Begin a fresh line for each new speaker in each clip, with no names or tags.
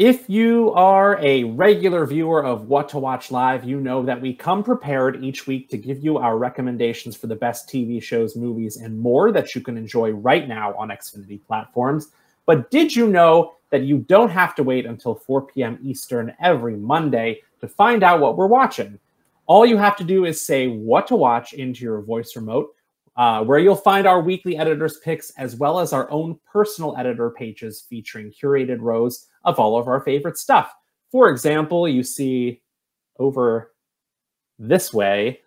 If you are a regular viewer of What to Watch Live, you know that we come prepared each week to give you our recommendations for the best TV shows, movies, and more that you can enjoy right now on Xfinity platforms. But did you know that you don't have to wait until 4 p.m. Eastern every Monday to find out what we're watching? All you have to do is say what to watch into your voice remote, where you'll find our weekly editors picks, as well as our own personal editor pages featuring curated rows of all of our favorite stuff. For example, you see over this way,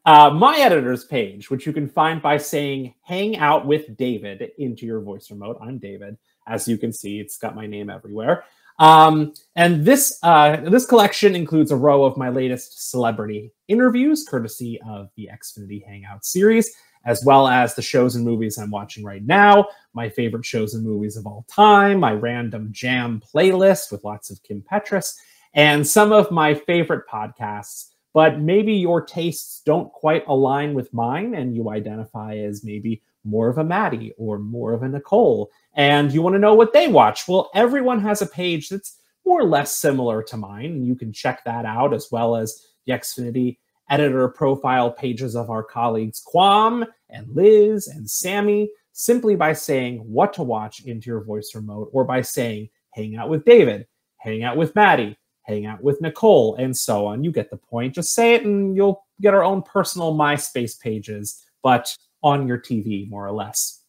my editors page, which you can find by saying "Hang Out with David" into your voice remote. I'm David. As you can see, it's got my name everywhere. And this collection includes a row of my latest celebrity interviews, courtesy of the Xfinity Hangout series, as well as the shows and movies I'm watching right now, my favorite shows and movies of all time, my random jam playlist with lots of Kim Petras, and some of my favorite podcasts. But maybe your tastes don't quite align with mine, and you identify as maybe more of a Maddie or more of a Nicole, and you want to know what they watch. Well, everyone has a page that's more or less similar to mine, and you can check that out, as well as the Xfinity editor profile pages of our colleagues Kwam and Liz and Sammy, simply by saying what to watch into your voice remote, or by saying "Hang Out with David," "Hang Out with Maddie," "Hang Out with Nicole," and so on. You get the point. Just say it and you'll get our own personal MySpace pages, but on your TV, more or less.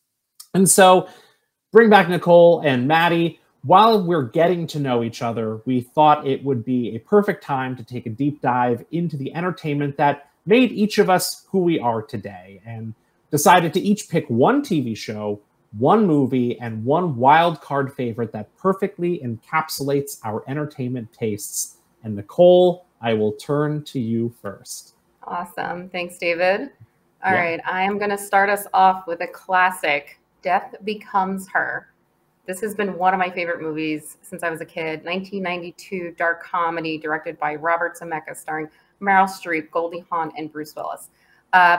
And so bring back Nicole and Maddie. While we're getting to know each other, we thought it would be a perfect time to take a deep dive into the entertainment that made each of us who we are today, and decided to each pick one TV show, one movie, and one wild card favorite that perfectly encapsulates our entertainment tastes. And Nicole, I will turn to you first.
Awesome. Thanks, David. All right. I am going to start us off with a classic, Death Becomes Her. This has been one of my favorite movies since I was a kid. 1992 dark comedy directed by Robert Zemeckis, starring Meryl Streep, Goldie Hawn, and Bruce Willis.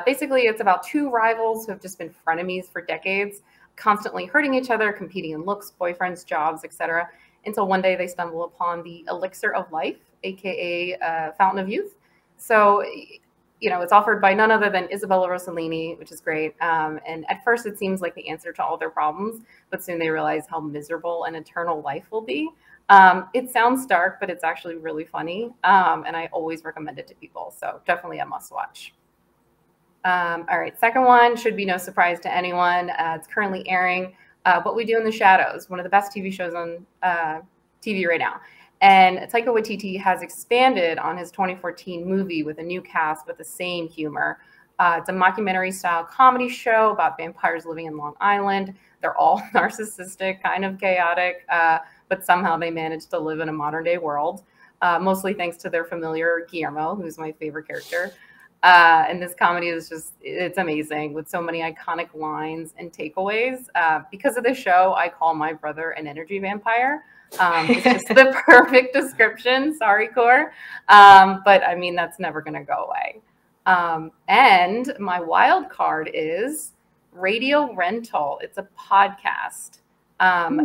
Basically, it's about two rivals who have just been frenemies for decades, constantly hurting each other, competing in looks, boyfriends, jobs, etc., until one day they stumble upon the elixir of life, aka Fountain of Youth. So, you know, it's offered by none other than Isabella Rossellini, which is great. And at first it seems like the answer to all their problems, but soon they realize how miserable an eternal life will be. It sounds dark, but it's actually really funny. And I always recommend it to people. So definitely a must watch. All right, second one should be no surprise to anyone. It's currently airing What We Do in the Shadows, one of the best TV shows on TV right now. And Taika Waititi has expanded on his 2014 movie with a new cast with the same humor. It's a mockumentary-style comedy show about vampires living in Long Island. They're all narcissistic, kind of chaotic, but somehow they manage to live in a modern-day world, mostly thanks to their familiar Guillermo, who's my favorite character. And this comedy is just, it's amazing with so many iconic lines and takeaways. Because of the show, I call my brother an energy vampire. It's just the perfect description. Sorry, Core. But I mean, that's never going to go away. And my wild card is Radio Rental. It's a podcast.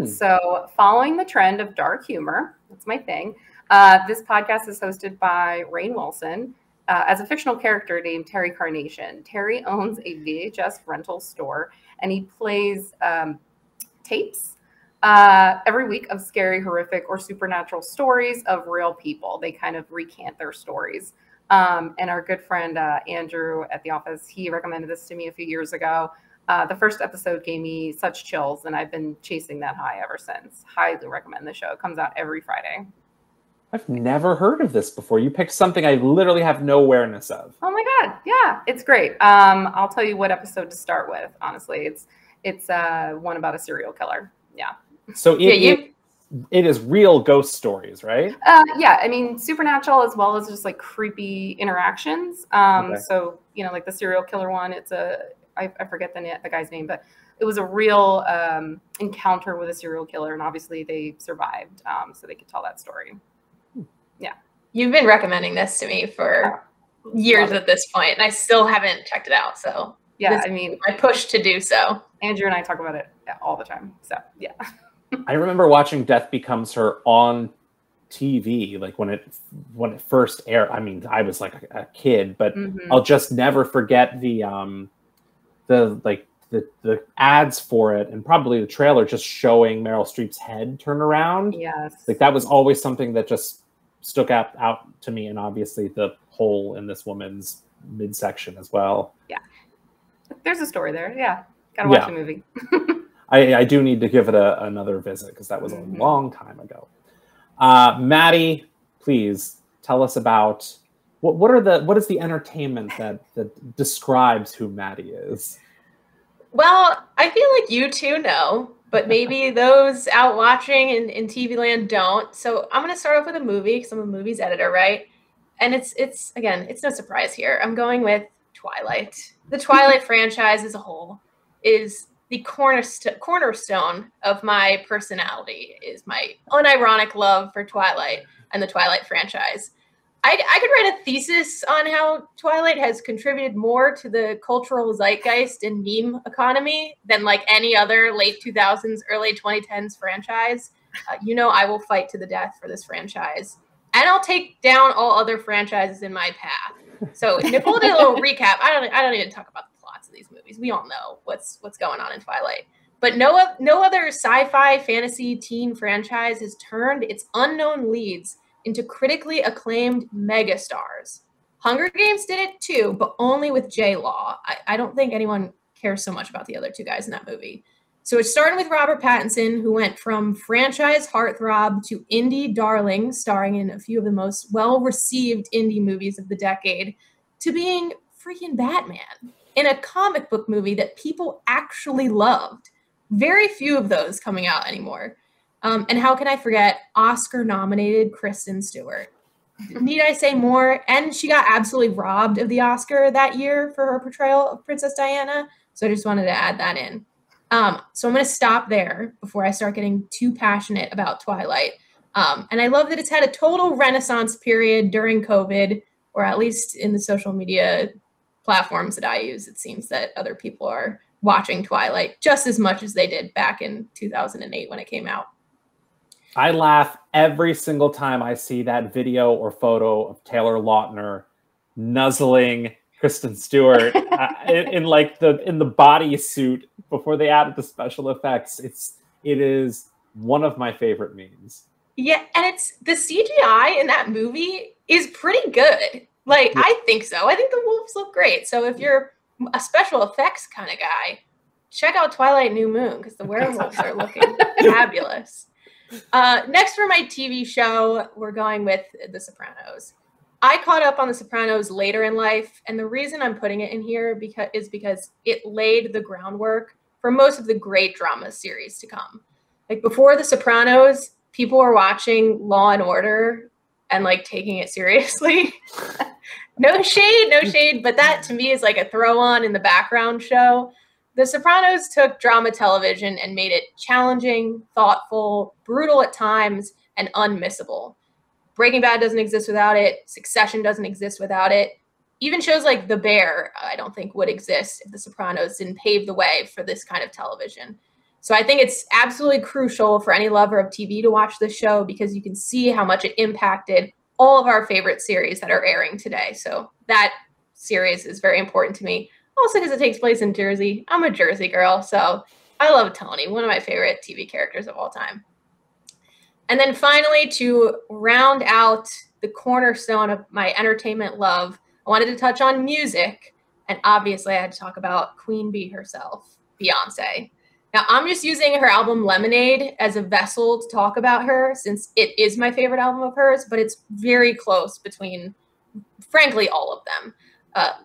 So following the trend of dark humor, that's my thing. This podcast is hosted by Rainn Wilson as a fictional character named Terry Carnation. Terry owns a VHS rental store, and he plays tapes every week of scary, horrific, or supernatural stories of real people. They kind of recant their stories. And our good friend Andrew at the office, he recommended this to me a few years ago. The first episode gave me such chills, and I've been chasing that high ever since. Highly recommend the show. It comes out every Friday.
I've never heard of this before. You picked something I literally have no awareness of.
Oh my God. Yeah, it's great. I'll tell you what episode to start with, honestly. It's one about a serial killer. Yeah.
So it is real ghost stories, right?
Yeah, I mean, supernatural as well as just like creepy interactions.
Okay.
So, you know, like the serial killer one, I forget the guy's name, but it was a real encounter with a serial killer, and obviously they survived, so they could tell that story. Yeah.
You've been recommending this to me for years at this point, and I still haven't checked it out. So
yeah, I mean,
I push to do so.
Andrew and I talk about it all the time. So yeah.
I remember watching Death Becomes Her on TV, like when it first aired. I mean, I was like a kid, but
Mm-hmm.
I'll just never forget the ads for it, and probably the trailer just showing Meryl Streep's head turn around.
Yes.
Like that was always something that just stuck out to me, and obviously the hole in this woman's midsection as well.
Yeah. There's a story there. Yeah. Gotta watch the movie.
I do need to give it another visit because that was a long time ago. Maddie, please tell us about what is the entertainment that describes who Maddie is?
Well, I feel like you two know, but maybe those out watching in TV land don't. So I'm going to start off with a movie because I'm a movies editor, right? And it's again, it's no surprise here. I'm going with Twilight. The Twilight franchise as a whole is the cornerstone of my personality, is my unironic love for Twilight and the Twilight franchise. I could write a thesis on how Twilight has contributed more to the cultural zeitgeist and meme economy than like any other late 2000s, early 2010s franchise. I will fight to the death for this franchise. And I'll take down all other franchises in my path. So Nicole did a little recap. I don't need to talk about the plots of these movies. We all know what's going on in Twilight. But no other sci-fi, fantasy, teen franchise has turned its unknown leads into critically acclaimed megastars. Hunger Games did it too, but only with J-Law. I don't think anyone cares so much about the other two guys in that movie. So it started with Robert Pattinson, who went from franchise heartthrob to indie darling, starring in a few of the most well-received indie movies of the decade, to being freaking Batman in a comic book movie that people actually loved. Very few of those coming out anymore. And how can I forget Oscar-nominated Kristen Stewart? Need I say more? And she got absolutely robbed of the Oscar that year for her portrayal of Princess Diana. So I just wanted to add that in. So I'm going to stop there before I start getting too passionate about Twilight. And I love that it's had a total renaissance period during COVID, or at least in the social media platforms that I use. It seems that other people are watching Twilight just as much as they did back in 2008 when it came out.
I laugh every single time I see that video or photo of Taylor Lautner nuzzling Kristen Stewart in the bodysuit before they added the special effects. It is one of my favorite memes.
Yeah, and it's the CGI in that movie is pretty good. Like, I think so. I think the wolves look great. So if you're a special effects kind of guy, check out Twilight New Moon because the werewolves are looking fabulous. Next for my TV show, we're going with The Sopranos. I caught up on The Sopranos later in life, and the reason I'm putting it in here is because it laid the groundwork for most of the great drama series to come. Like before The Sopranos, people were watching Law and Order and like taking it seriously. No shade, but that to me is like a throw on in the background show. The Sopranos took drama television and made it challenging, thoughtful, brutal at times, and unmissable. Breaking Bad doesn't exist without it. Succession doesn't exist without it. Even shows like The Bear, I don't think would exist if The Sopranos didn't pave the way for this kind of television. So I think it's absolutely crucial for any lover of TV to watch this show because you can see how much it impacted all of our favorite series that are airing today. So that series is very important to me. Also because it takes place in Jersey. I'm a Jersey girl, so I love Tony, one of my favorite TV characters of all time. And then finally, to round out the cornerstone of my entertainment love, I wanted to touch on music. And obviously, I had to talk about Queen Bee herself, Beyonce. Now, I'm just using her album Lemonade as a vessel to talk about her since it is my favorite album of hers, but it's very close between, frankly, all of them.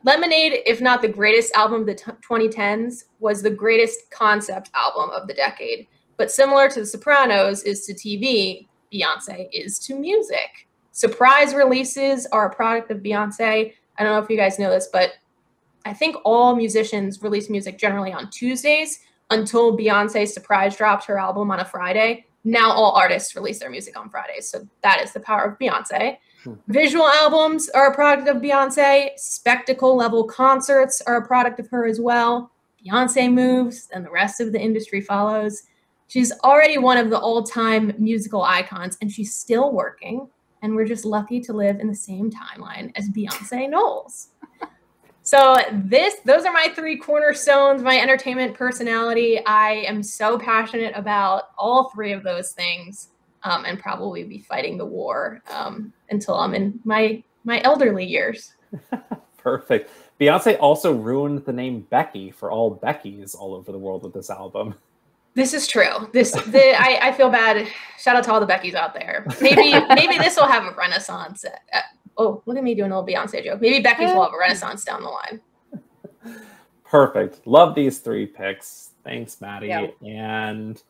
Lemonade, if not the greatest album of the 2010s, was the greatest concept album of the decade. But similar to The Sopranos is to TV, Beyonce is to music. Surprise releases are a product of Beyonce. I don't know if you guys know this, but I think all musicians release music generally on Tuesdays until Beyonce surprise dropped her album on a Friday. Now all artists release their music on Fridays. So that is the power of Beyonce. Visual albums are a product of Beyonce. Spectacle level concerts are a product of her as well. Beyonce moves and the rest of the industry follows. She's already one of the all-time musical icons, and she's still working. And we're just lucky to live in the same timeline as Beyonce Knowles. So those are my three cornerstones, my entertainment personality. I am so passionate about all three of those things, and probably be fighting the war until I'm in my elderly years.
Perfect. Beyonce also ruined the name Becky for all Beckys all over the world with this album.
This is true. I feel bad. Shout out to all the Beckys out there. Maybe this will have a renaissance. Oh, look at me doing a little Beyonce joke. Maybe Becky's will have a renaissance down the line.
Perfect. Love these three picks. Thanks, Maddie.
Yep.
And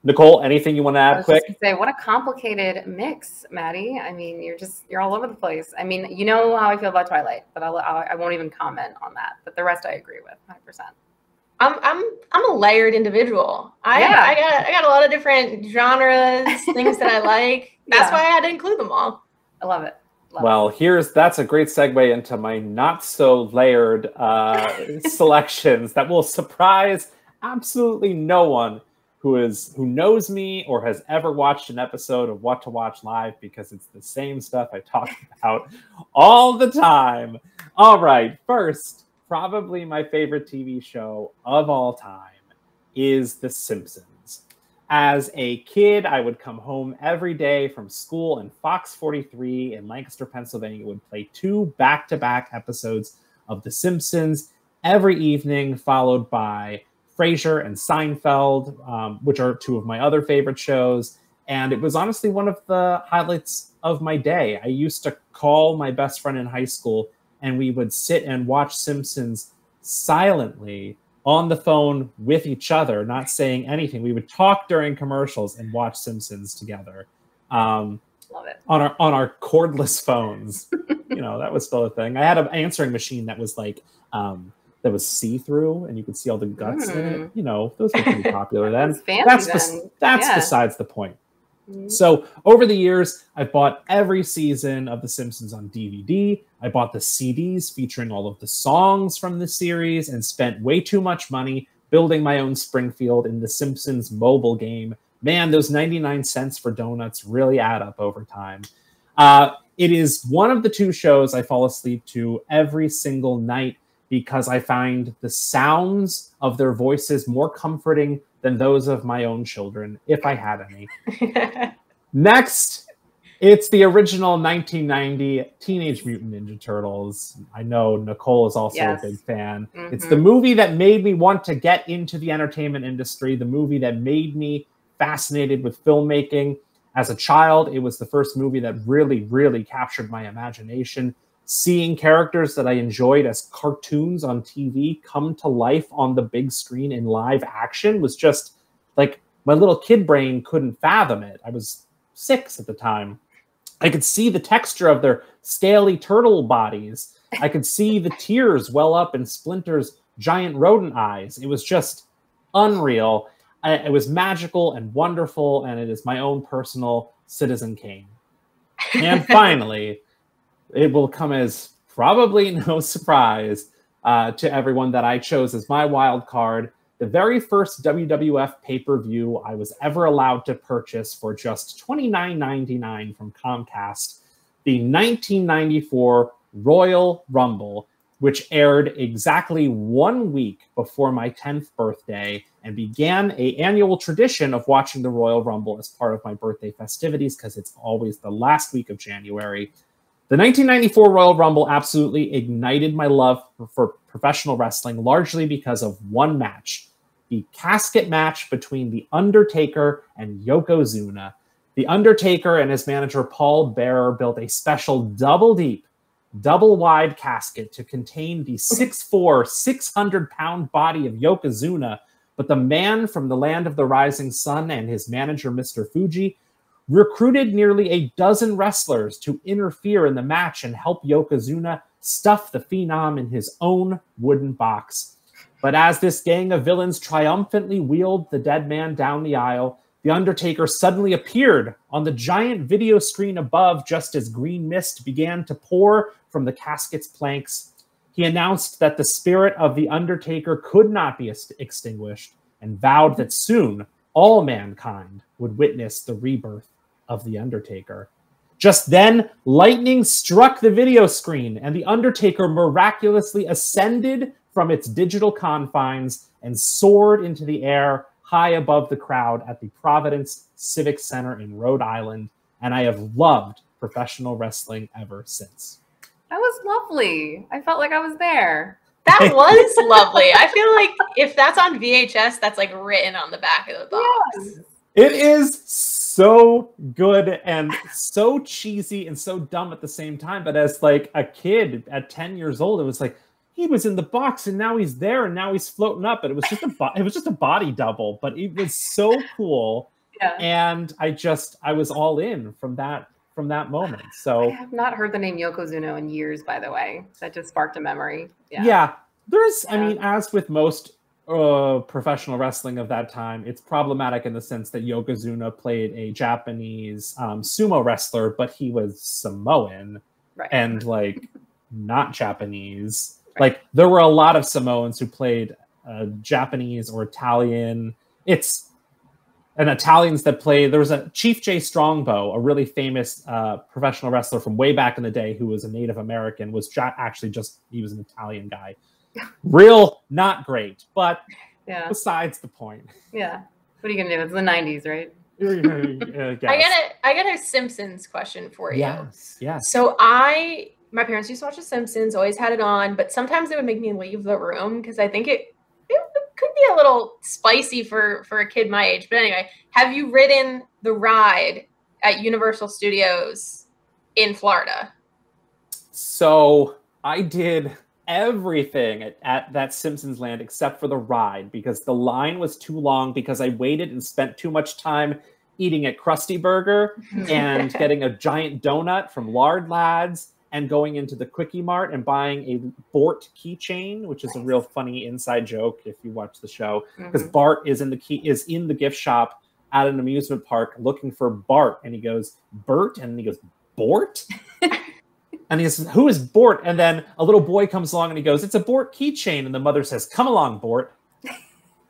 Nicole, anything you want to add quick?
Just say, what a complicated mix, Maddie. I mean, you're all over the place. I mean, you know how I feel about Twilight, but I won't even comment on that. But the rest I agree with 100%.
I'm a layered individual. I got a lot of different genres, things that I like. That's why I had to include them all.
I love it.
That's a great segue into my not so layered selections that will surprise absolutely no one who knows me or has ever watched an episode of What to Watch Live, because it's the same stuff I talk about all the time. All right, first, probably my favorite TV show of all time is The Simpsons. As a kid, I would come home every day from school, and Fox 43 in Lancaster, Pennsylvania would play 2 back-to-back episodes of The Simpsons every evening, followed by Frasier and Seinfeld, which are 2 of my other favorite shows. And it was honestly one of the highlights of my day. I used to call my best friend in high school, and we would sit and watch Simpsons silently on the phone with each other, not saying anything. We would talk during commercials and watch Simpsons together.
Love it.
On our cordless phones. That was still a thing. I had an answering machine that was like that was see-through, and you could see all the guts in it. Those were pretty popular then. That's besides the point. So over the years, I bought every season of The Simpsons on DVD. I bought the CDs featuring all of the songs from the series and spent way too much money building my own Springfield in The Simpsons mobile game. Man, those 99 cents for donuts really add up over time. It is one of the 2 shows I fall asleep to every single night because I find the sounds of their voices more comforting than those of my own children, if I had any. Next, it's the original 1990 Teenage Mutant Ninja Turtles. I know Nicole is also a big fan. Mm-hmm. It's the movie that made me want to get into the entertainment industry, the movie that made me fascinated with filmmaking. As a child, it was the first movie that really, really captured my imagination. Seeing characters that I enjoyed as cartoons on TV come to life on the big screen in live action was just like, my little kid brain couldn't fathom it. I was 6 at the time. I could see the texture of their scaly turtle bodies. I could see the tears well up in Splinter's giant rodent eyes. It was just unreal. It was magical and wonderful, and it is my own personal Citizen Kane. And finally, it will come as probably no surprise to everyone that I chose as my wild card the very first WWF pay-per-view I was ever allowed to purchase for just $29.99 from Comcast, the 1994 Royal Rumble, which aired exactly 1 week before my 10th birthday and began an annual tradition of watching the Royal Rumble as part of my birthday festivities because it's always the last week of January. The 1994 Royal Rumble absolutely ignited my love for professional wrestling, largely because of one match, the casket match between The Undertaker and Yokozuna. The Undertaker and his manager Paul Bearer built a special double-deep, double-wide casket to contain the 6'4", 600-pound body of Yokozuna, but the man from the land of the rising sun and his manager, Mr. Fuji, recruited nearly a dozen wrestlers to interfere in the match and help Yokozuna stuff the Phenom in his own wooden box. But as this gang of villains triumphantly wheeled the dead man down the aisle, The Undertaker suddenly appeared on the giant video screen above just as green mist began to pour from the casket's planks. He announced that the spirit of The Undertaker could not be extinguished and vowed that soon all mankind would witness the rebirth of The Undertaker. Just then, lightning struck the video screen, and The Undertaker miraculously ascended from its digital confines and soared into the air high above the crowd at the Providence Civic Center in Rhode Island, and I have loved professional wrestling ever since.
That was lovely. I felt like I was there.
That was lovely. I feel like if that's on VHS, that's like written on the back of the box.
Yes.
It is so good and so cheesy and so dumb at the same time. But as like a kid at 10 years old, it was like, he was in the box and now he's there and now he's floating up. And it was just a body double, but it was so cool.
Yeah.
And I was all in from that moment. So
I have not heard the name Yokozuna in years, by the way. That just sparked a memory.
Yeah. I mean, as with most professional wrestling of that time, it's problematic in the sense that Yokozuna played a Japanese sumo wrestler, but he was Samoan and like not Japanese. Right. Like there were a lot of Samoans who played Japanese or Italian. And Italians that played, there was a Chief J. Strongbow, a really famous professional wrestler from way back in the day who was a Native American, he was an Italian guy. Real, not great, but besides the point.
Yeah. What are you going to do? It's the 90s, right?
I got a Simpsons question for you.
Yes.
So my parents used to watch The Simpsons, always had it on, but sometimes they would make me leave the room because I think it could be a little spicy for a kid my age. But anyway, have you ridden the ride at Universal Studios in Florida?
So I did everything at that Simpsons land except for the ride because the line was too long because I waited and spent too much time eating at Krusty Burger and getting a giant donut from Lard Lads and going into the Quickie Mart and buying a Bort keychain, which is a real funny inside joke if you watch the show, because Bart is in the gift shop at an amusement park looking for Bart, and he goes, Bert? And he goes, Bort? And he says, who is Bort? And then a little boy comes along and he goes, it's a Bort keychain. And the mother says, come along, Bort.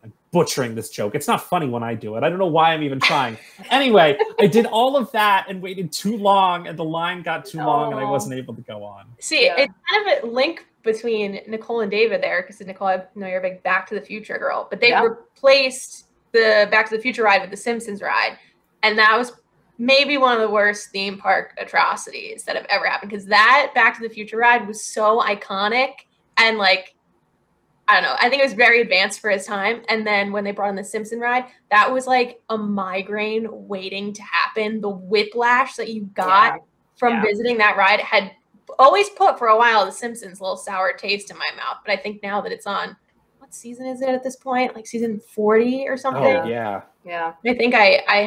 I'm butchering this joke. It's not funny when I do it. I don't know why I'm even trying. Anyway, I did all of that and waited too long, and the line got too long, and I wasn't able to go on.
See, it's kind of a link between Nicole and David there, because Nicole, I know you're a big Back to the Future girl, but they replaced the Back to the Future ride with the Simpsons ride, and that was maybe one of the worst theme park atrocities that have ever happened, because that Back to the Future ride was so iconic and like, I don't know, I think it was very advanced for its time. And then when they brought in the Simpson ride, that was like a migraine waiting to happen. The whiplash that you got from visiting that ride had always put for a while the Simpsons a little sour taste in my mouth. But I think now that it's on, what season is it at this point? Like season 40 or something?
Oh, yeah.
Yeah. I think I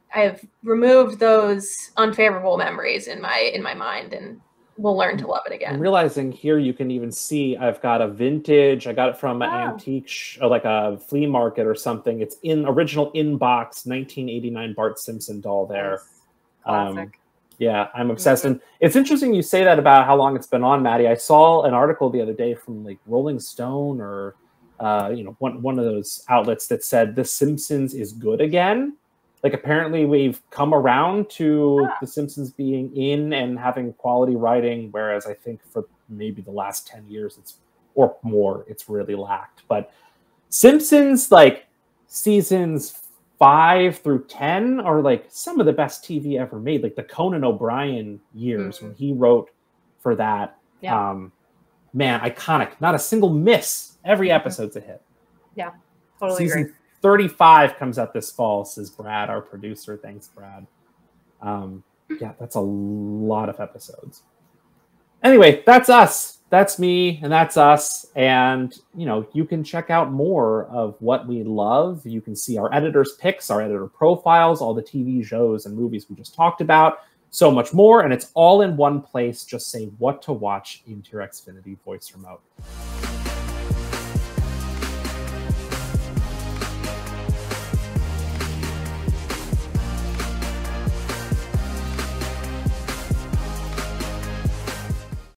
have removed those unfavorable memories in my mind, and we'll learn to love it again.
I'm realizing here you can even see I've got a vintage. I got it from an antique, or like a flea market or something. It's in original in-box 1989 Bart Simpson doll there.
Classic.
Yeah, I'm obsessed. And it's interesting you say that about how long it's been on, Maddie. I saw an article the other day from like Rolling Stone or one of those outlets that said The Simpsons is good again. Like apparently we've come around to The Simpsons being in and having quality writing, whereas I think for maybe the last 10 years or more, it's really lacked. But Simpsons, like seasons 5 through 10 are like some of the best TV ever made. Like the Conan O'Brien years when he wrote for that. Man, iconic. Not a single miss. Every episode's a hit.
Yeah, totally agree.
35 comes out this fall, says Brad, our producer. Thanks, Brad. Yeah, that's a lot of episodes. Anyway, that's us. That's me, and that's us. And, you can check out more of what we love. You can see our editors' picks, our editor profiles, all the TV shows and movies we just talked about, so much more. And it's all in one place. Just say what to watch into your Xfinity voice remote.